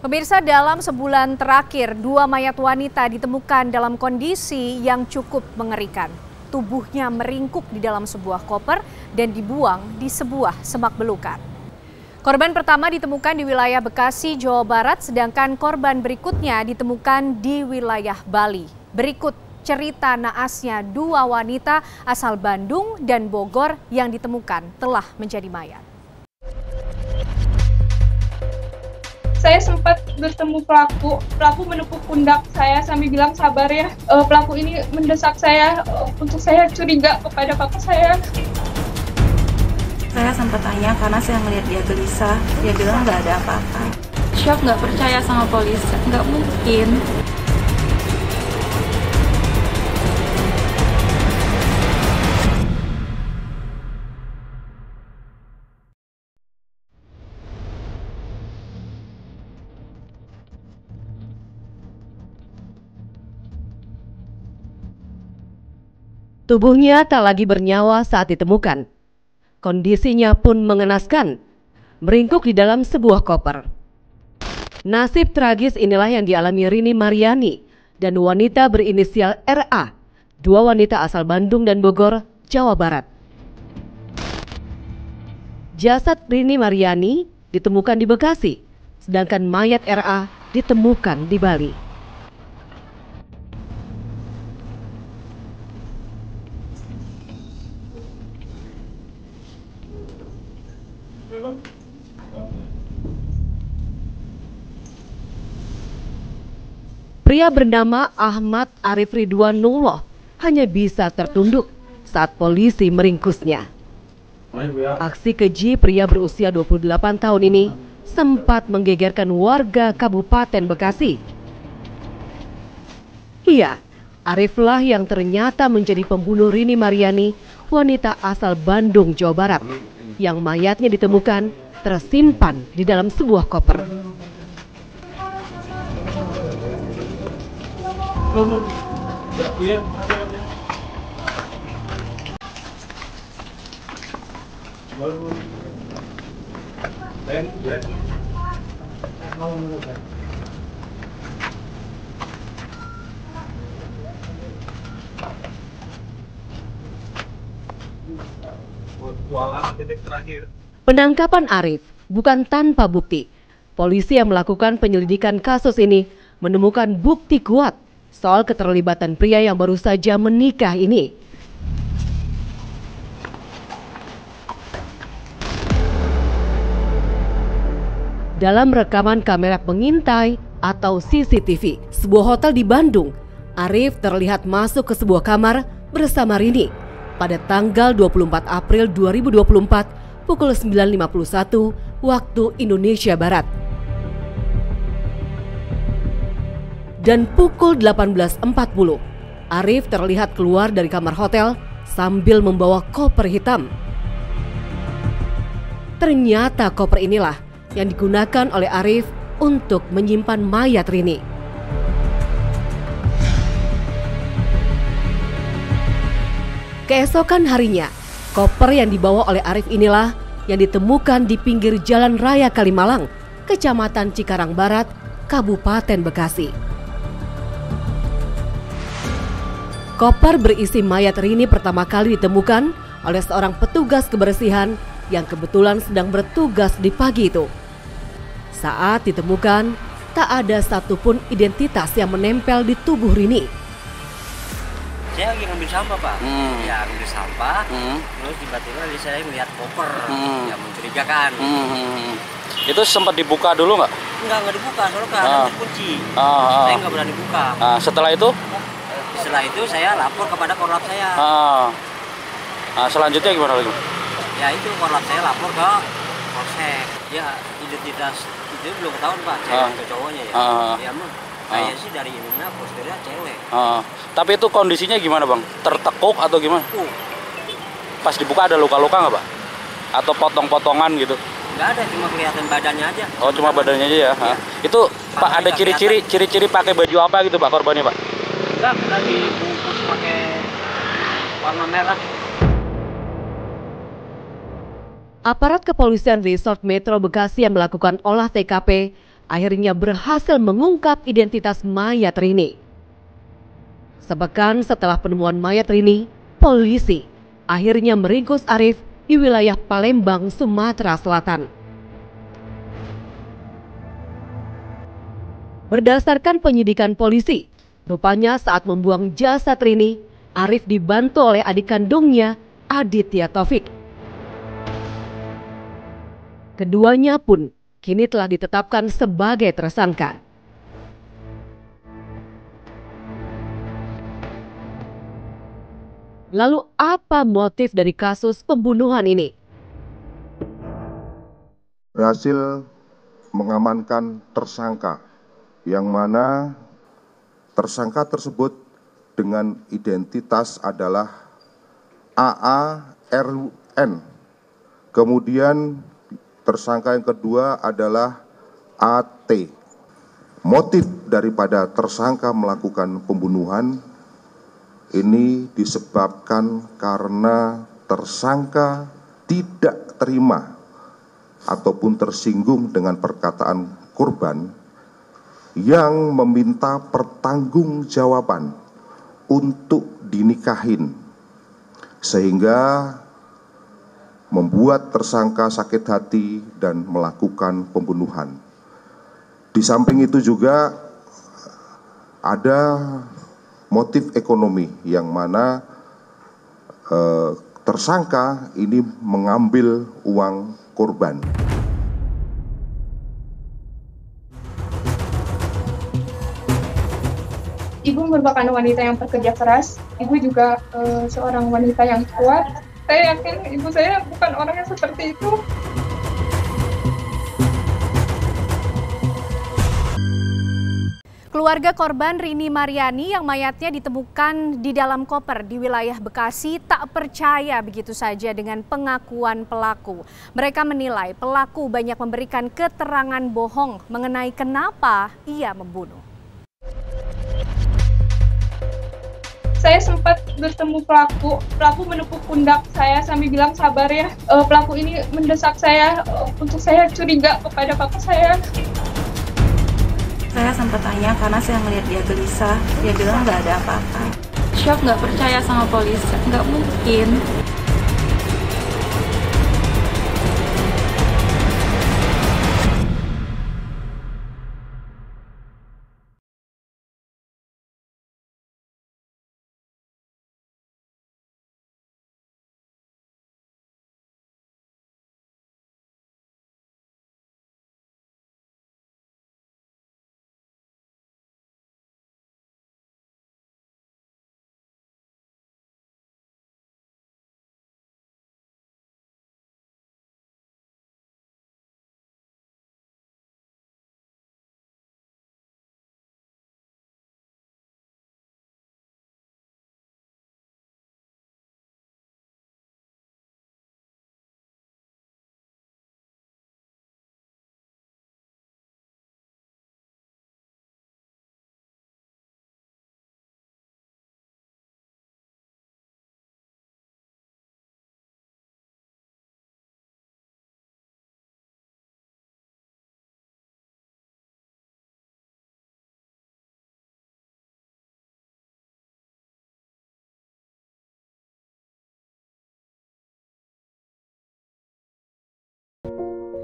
Pemirsa, dalam sebulan terakhir, 2 mayat wanita ditemukan dalam kondisi yang cukup mengerikan. Tubuhnya meringkuk di dalam sebuah koper dan dibuang di sebuah semak belukar. Korban pertama ditemukan di wilayah Bekasi, Jawa Barat, sedangkan korban berikutnya ditemukan di wilayah Bali. Berikut cerita naasnya 2 wanita asal Bandung dan Bogor yang ditemukan telah menjadi mayat. Saya sempat bertemu pelaku menepuk pundak saya sambil bilang sabar ya. Pelaku ini mendesak saya untuk saya curiga kepada papa saya. Saya sempat tanya karena saya melihat dia gelisah, dia bilang nggak ada apa-apa. Syok nggak percaya sama polisi, nggak mungkin. Tubuhnya tak lagi bernyawa saat ditemukan. Kondisinya pun mengenaskan, meringkuk di dalam sebuah koper. Nasib tragis inilah yang dialami Rini Mariani dan wanita berinisial RA, 2 wanita asal Bandung dan Bogor, Jawa Barat. Jasad Rini Mariani ditemukan di Bekasi, sedangkan mayat RA ditemukan di Bali. Pria bernama Ahmad Arif Ridwanullah hanya bisa tertunduk saat polisi meringkusnya. Aksi keji pria berusia 28 tahun ini sempat menggegerkan warga Kabupaten Bekasi. Iya, Ariflah yang ternyata menjadi pembunuh Rini Mariani, wanita asal Bandung, Jawa Barat, yang mayatnya ditemukan tersimpan di dalam sebuah koper. Penangkapan Arif bukan tanpa bukti. Polisi yang melakukan penyelidikan kasus ini menemukan bukti kuat soal keterlibatan pria yang baru saja menikah ini. Dalam rekaman kamera pengintai atau CCTV sebuah hotel di Bandung, Arif terlihat masuk ke sebuah kamar bersama Rini pada tanggal 24 April 2024 pukul 9.51 waktu Indonesia Barat. Dan pukul 18.40, Arif terlihat keluar dari kamar hotel sambil membawa koper hitam. Ternyata koper inilah yang digunakan oleh Arif untuk menyimpan mayat Rini. Keesokan harinya, koper yang dibawa oleh Arif inilah yang ditemukan di pinggir Jalan Raya Kalimalang, Kecamatan Cikarang Barat, Kabupaten Bekasi. Koper berisi mayat Rini pertama kali ditemukan oleh seorang petugas kebersihan yang kebetulan sedang bertugas di pagi itu. Saat ditemukan, tak ada satupun identitas yang menempel di tubuh Rini. Saya lagi ngambil sampah, Pak. Ya, ngambil sampah. Terus tiba-tiba saya melihat koper yang mencurigakan. Itu sempat dibuka dulu nggak? Enggak dibuka, soalnya ada kunci. Saya nggak berani buka. Setelah itu? Setelah itu saya lapor kepada korlap saya. Selanjutnya gimana lagi? Ya itu korlap saya lapor ke polsek. Ya identitas itu belum ketahuan, Pak. Cewek atau cowoknya ya. Ya kayaknya sih dari ininya posturnya cewek. Tapi itu kondisinya gimana, Bang? Tertekuk atau gimana? Pas dibuka ada luka-luka nggak, Pak? Atau potong-potongan gitu? Nggak ada, cuma kelihatan badannya aja. Oh, cuma badannya aja ya? Ya. Itu Pak ada ciri-ciri pakai baju apa gitu, Pak, korbannya, Pak? Enggak, udah dibungkus pakai warna merah. Aparat Kepolisian Resort Metro Bekasi yang melakukan olah TKP akhirnya berhasil mengungkap identitas mayat Rini. Sepekan setelah penemuan mayat Rini, polisi akhirnya meringkus Arif di wilayah Palembang, Sumatera Selatan. Berdasarkan penyidikan polisi, rupanya saat membuang jasad Rini, Arif dibantu oleh adik kandungnya, Aditya Taufik. Keduanya pun kini telah ditetapkan sebagai tersangka. Lalu apa motif dari kasus pembunuhan ini? Berhasil mengamankan tersangka, yang mana tersangka tersebut dengan identitas adalah AARN. Kemudian tersangka yang kedua adalah AT. Motif daripada tersangka melakukan pembunuhan ini disebabkan karena tersangka tidak terima ataupun tersinggung dengan perkataan korban yang meminta pertanggungjawaban untuk dinikahin, sehingga membuat tersangka sakit hati dan melakukan pembunuhan. Di samping itu juga ada motif ekonomi, yang mana tersangka ini mengambil uang korban. Ibu merupakan wanita yang bekerja keras. Ibu juga seorang wanita yang kuat. Saya yakin ibu saya bukan orang yang seperti itu. Keluarga korban Rini Mariani yang mayatnya ditemukan di dalam koper di wilayah Bekasi tak percaya begitu saja dengan pengakuan pelaku. Mereka menilai pelaku banyak memberikan keterangan bohong mengenai kenapa ia membunuh. Saya sempat bertemu pelaku menepuk pundak saya sambil bilang sabar ya. Pelaku ini mendesak saya untuk saya curiga kepada papa saya. Saya sempat tanya karena saya melihat dia gelisah, dia bilang nggak ada apa-apa. Syok nggak percaya sama polisi, nggak mungkin.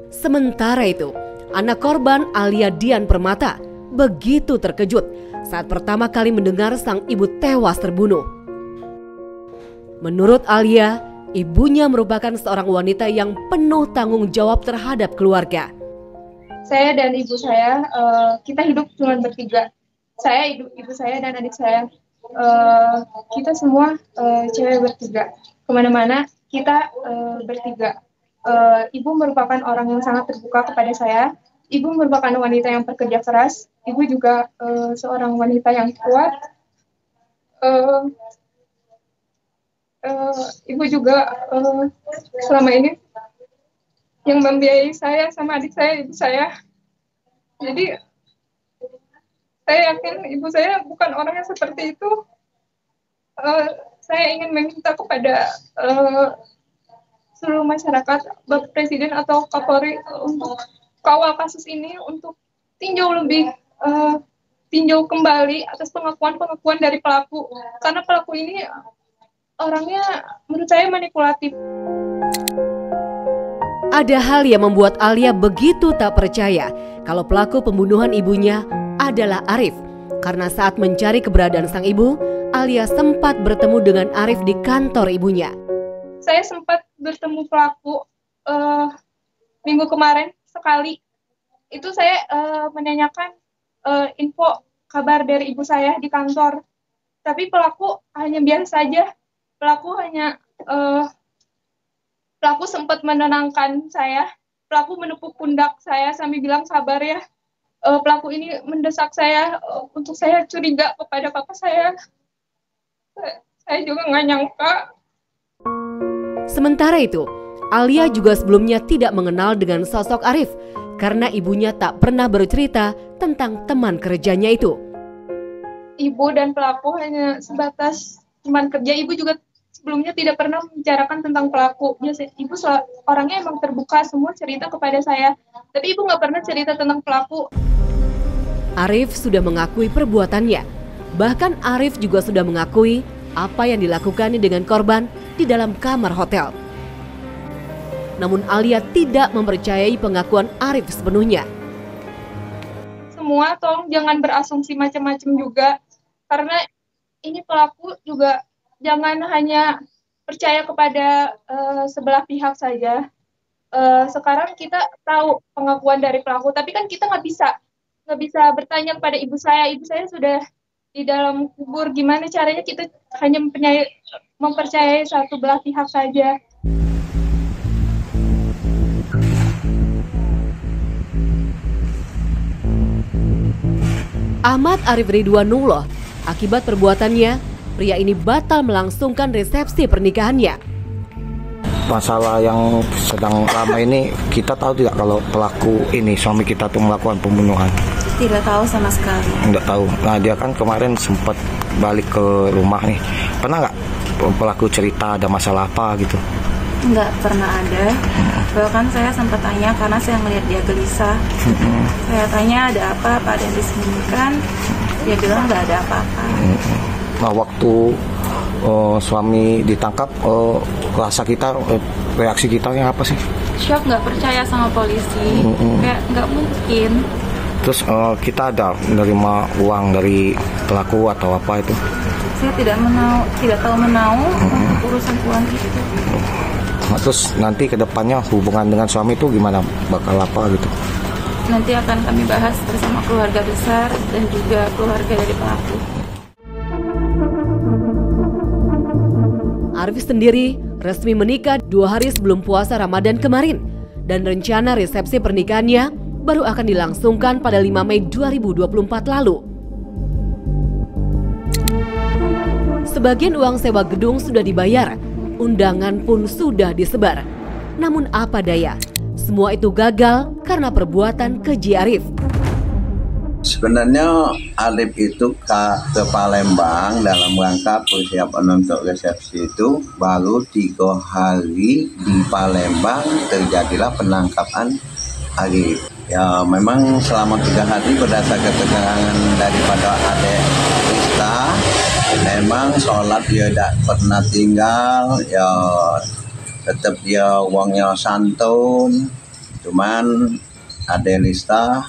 Sementara itu, anak korban Alia Dian Permata begitu terkejut saat pertama kali mendengar sang ibu tewas terbunuh. Menurut Alia, ibunya merupakan seorang wanita yang penuh tanggung jawab terhadap keluarga. Saya dan ibu saya, kita hidup cuma bertiga. Saya, ibu saya, dan adik saya. Kita semua cewek bertiga. Kemana-mana kita bertiga. Ibu merupakan orang yang sangat terbuka kepada saya. Ibu merupakan wanita yang bekerja keras. Ibu juga seorang wanita yang kuat. Ibu juga selama ini yang membiayai saya sama adik saya, ibu saya. Jadi saya yakin ibu saya bukan orang yang seperti itu. Saya ingin meminta kepada seluruh masyarakat, Bapak Presiden atau Kapolri untuk kawal kasus ini, untuk tinjau kembali atas pengakuan dari pelaku, karena pelaku ini orangnya menurut saya manipulatif. Ada hal yang membuat Alia begitu tak percaya kalau pelaku pembunuhan ibunya adalah Arif. Karena saat mencari keberadaan sang ibu, Alia sempat bertemu dengan Arif di kantor ibunya. Saya sempat bertemu pelaku minggu kemarin sekali. Itu saya menanyakan info kabar dari ibu saya di kantor. Tapi pelaku hanya biasa saja. Pelaku sempat menenangkan saya. Pelaku menepuk pundak saya sambil bilang sabar ya. Pelaku ini mendesak saya untuk saya curiga kepada papa saya. Saya juga nggak nyangka. Sementara itu, Alia juga sebelumnya tidak mengenal dengan sosok Arif karena ibunya tak pernah bercerita tentang teman kerjanya itu. Ibu dan pelaku hanya sebatas teman kerja. Ibu juga sebelumnya tidak pernah membicarakan tentang pelaku. Biasanya ibu orangnya emang terbuka semua cerita kepada saya. Tapi ibu nggak pernah cerita tentang pelaku. Arif sudah mengakui perbuatannya. Bahkan Arif juga sudah mengakui apa yang dilakukannya dengan korban di dalam kamar hotel. Namun Alia tidak mempercayai pengakuan Arif sepenuhnya. Semua tolong jangan berasumsi macam-macam juga. Karena ini pelaku juga jangan hanya percaya kepada sebelah pihak saja. Sekarang kita tahu pengakuan dari pelaku, tapi kan kita nggak bisa bertanya kepada ibu saya. Ibu saya sudah di dalam kubur. Gimana caranya kita hanya mempercayai satu belah pihak saja. Ahmad Arif Ridwanullah, akibat perbuatannya, pria ini batal melangsungkan resepsi pernikahannya. Masalah yang sedang ramai ini, kita tahu tidak kalau pelaku ini suami kita tuh melakukan pembunuhan? Tidak tahu sama sekali. Tidak tahu. Nah, dia kan kemarin sempat balik ke rumah nih. Pernah nggak pelaku cerita ada masalah apa gitu? Nggak pernah ada. Bahkan saya sempat tanya karena saya melihat dia gelisah. Saya tanya ada apa ada yang disembunyikan. Dia bilang nggak ada apa-apa. Nah, waktu suami ditangkap, rasa kita, reaksi kita yang apa sih? Syok, nggak percaya sama polisi. Kayak nggak mungkin. Terus kita ada menerima uang dari pelaku atau apa itu? Saya tidak tahu menau urusan uang itu. Nah, terus nanti kedepannya hubungan dengan suami itu gimana? Bakal apa gitu? Nanti akan kami bahas bersama keluarga besar dan juga keluarga dari pelaku. Arif sendiri resmi menikah 2 hari sebelum puasa Ramadan kemarin. Dan rencana resepsi pernikahannya baru akan dilangsungkan pada 5 Mei 2024 lalu. Sebagian uang sewa gedung sudah dibayar, undangan pun sudah disebar. Namun apa daya, semua itu gagal karena perbuatan keji Arif. Sebenarnya Arif itu ke Palembang dalam rangka persiapan untuk resepsi itu. Baru 3 hari di Palembang terjadilah penangkapan Arif. Ya memang selama 3 hari berdasarkan keterangan daripada adik Rista, memang sholat dia tidak pernah tinggal, ya tetap dia uangnya santun. Cuman adik Rista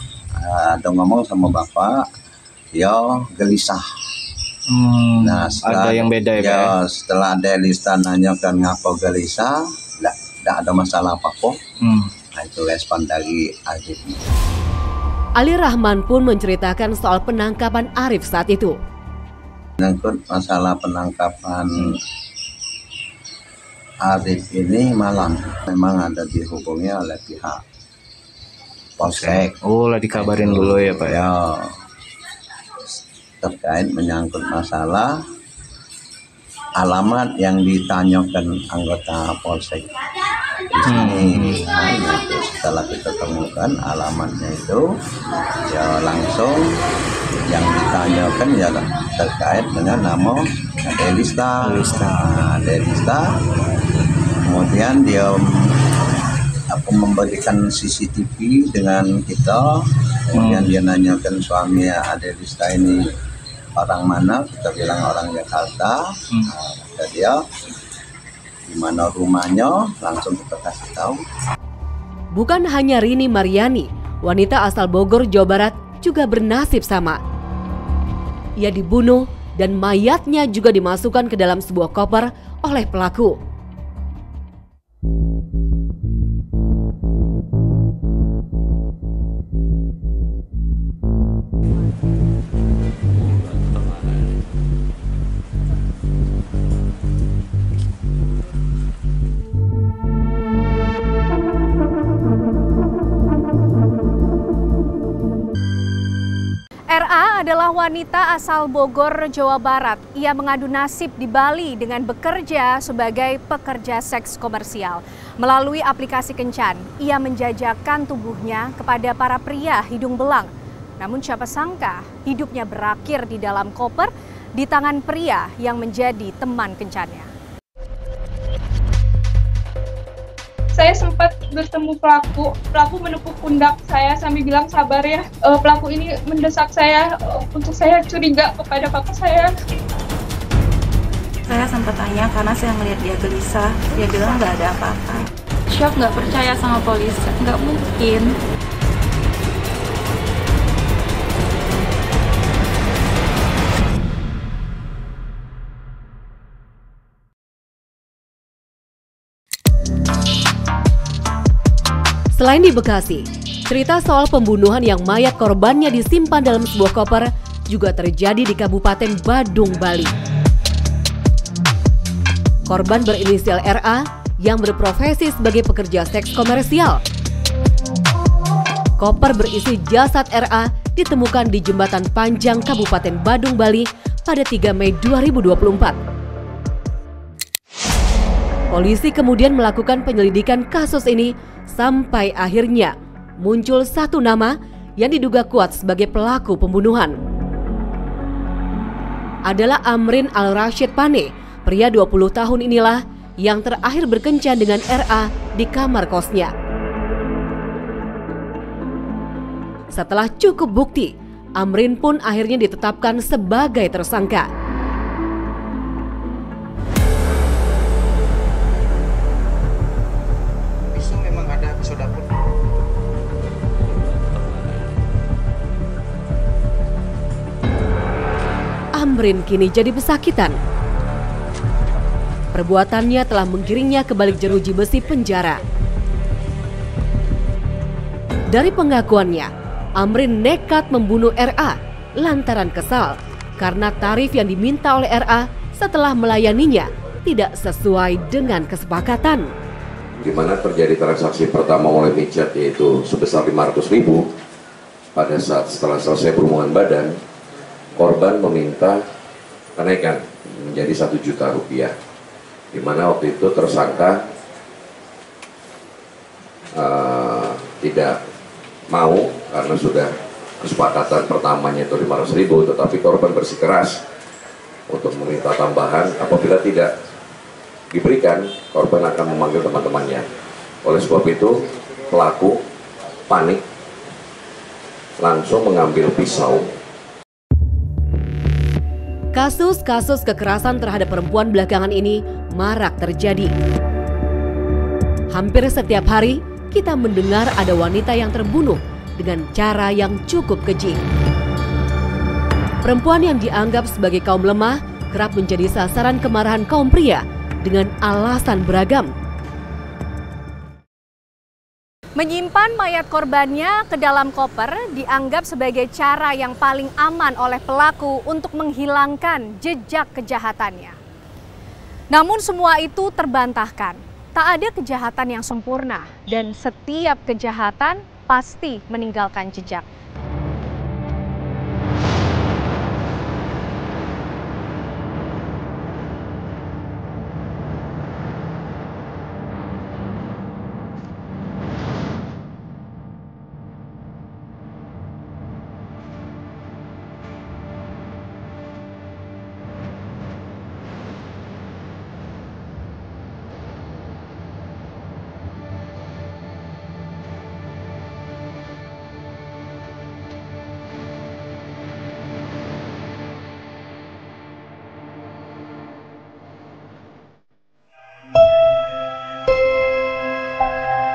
ada ngomong sama bapak, dia gelisah. Nah, setelah, ada yang beda ya? Setelah adik Rista nanyakan ngapa gelisah, tidak ada masalah apa-apa. Nah, itu respon dari Arif. Ali Rahman pun menceritakan soal penangkapan Arif saat itu. Menyangkut masalah penangkapan Arif ini malam, memang ada dihubungi oleh pihak Polsek. Oh, lah dikabarin dulu ya Pak ya. Terkait menyangkut masalah alamat yang ditanyakan anggota Polsek di sini. Nah, itu setelah kita temukan alamatnya itu, ya langsung yang ditanyakan ya terkait dengan nama Delista. Delista. Kemudian dia memberikan CCTV dengan kita Kemudian dia nanyakan suami Adelista ini orang mana, kita bilang orang Jakarta. Kata dia, di mana rumahnya, langsung kita kasih tahu. Bukan hanya Rini Mariani, wanita asal Bogor, Jawa Barat juga bernasib sama. Ia dibunuh dan mayatnya juga dimasukkan ke dalam sebuah koper oleh pelaku. RA adalah wanita asal Bogor, Jawa Barat. Ia mengadu nasib di Bali dengan bekerja sebagai pekerja seks komersial. Melalui aplikasi Kencan, ia menjajakan tubuhnya kepada para pria hidung belang. Namun siapa sangka hidupnya berakhir di dalam koper di tangan pria yang menjadi teman kencannya. Saya sempat bertemu pelaku menepuk pundak saya sambil bilang sabar ya. Pelaku ini mendesak saya untuk saya curiga kepada papa saya. Saya sempat tanya karena saya melihat dia gelisah. Dia bilang nggak ada apa-apa. Syok, nggak percaya sama polisi, nggak mungkin. Selain di Bekasi, cerita soal pembunuhan yang mayat korbannya disimpan dalam sebuah koper juga terjadi di Kabupaten Badung, Bali. Korban berinisial RA yang berprofesi sebagai pekerja seks komersial. Koper berisi jasad RA ditemukan di Jembatan Panjang Kabupaten Badung, Bali pada 3 Mei 2024. Polisi kemudian melakukan penyelidikan kasus ini sampai akhirnya muncul satu nama yang diduga kuat sebagai pelaku pembunuhan. Adalah Amrin Al-Rashid Pane, pria 20 tahun inilah yang terakhir berkencan dengan RA di kamar kosnya. Setelah cukup bukti, Amrin pun akhirnya ditetapkan sebagai tersangka. Amrin kini jadi pesakitan. Perbuatannya telah menggiringnya ke balik jeruji besi penjara. Dari pengakuannya, Amrin nekat membunuh RA lantaran kesal karena tarif yang diminta oleh RA setelah melayaninya tidak sesuai dengan kesepakatan. Di mana terjadi transaksi pertama oleh Micat yaitu sebesar 500.000 pada saat setelah selesai berhubungan badan. Korban meminta kenaikan menjadi 1 juta rupiah, di mana waktu itu tersangka tidak mau karena sudah kesepakatan pertamanya itu 500.000, tetapi korban bersikeras untuk meminta tambahan. Apabila tidak diberikan, korban akan memanggil teman-temannya. Oleh sebab itu, pelaku panik, langsung mengambil pisau. Kasus-kasus kekerasan terhadap perempuan belakangan ini marak terjadi. Hampir setiap hari kita mendengar ada wanita yang terbunuh dengan cara yang cukup keji. Perempuan yang dianggap sebagai kaum lemah kerap menjadi sasaran kemarahan kaum pria dengan alasan beragam. Menyimpan mayat korbannya ke dalam koper dianggap sebagai cara yang paling aman oleh pelaku untuk menghilangkan jejak kejahatannya. Namun semua itu terbantahkan. Tak ada kejahatan yang sempurna dan setiap kejahatan pasti meninggalkan jejak.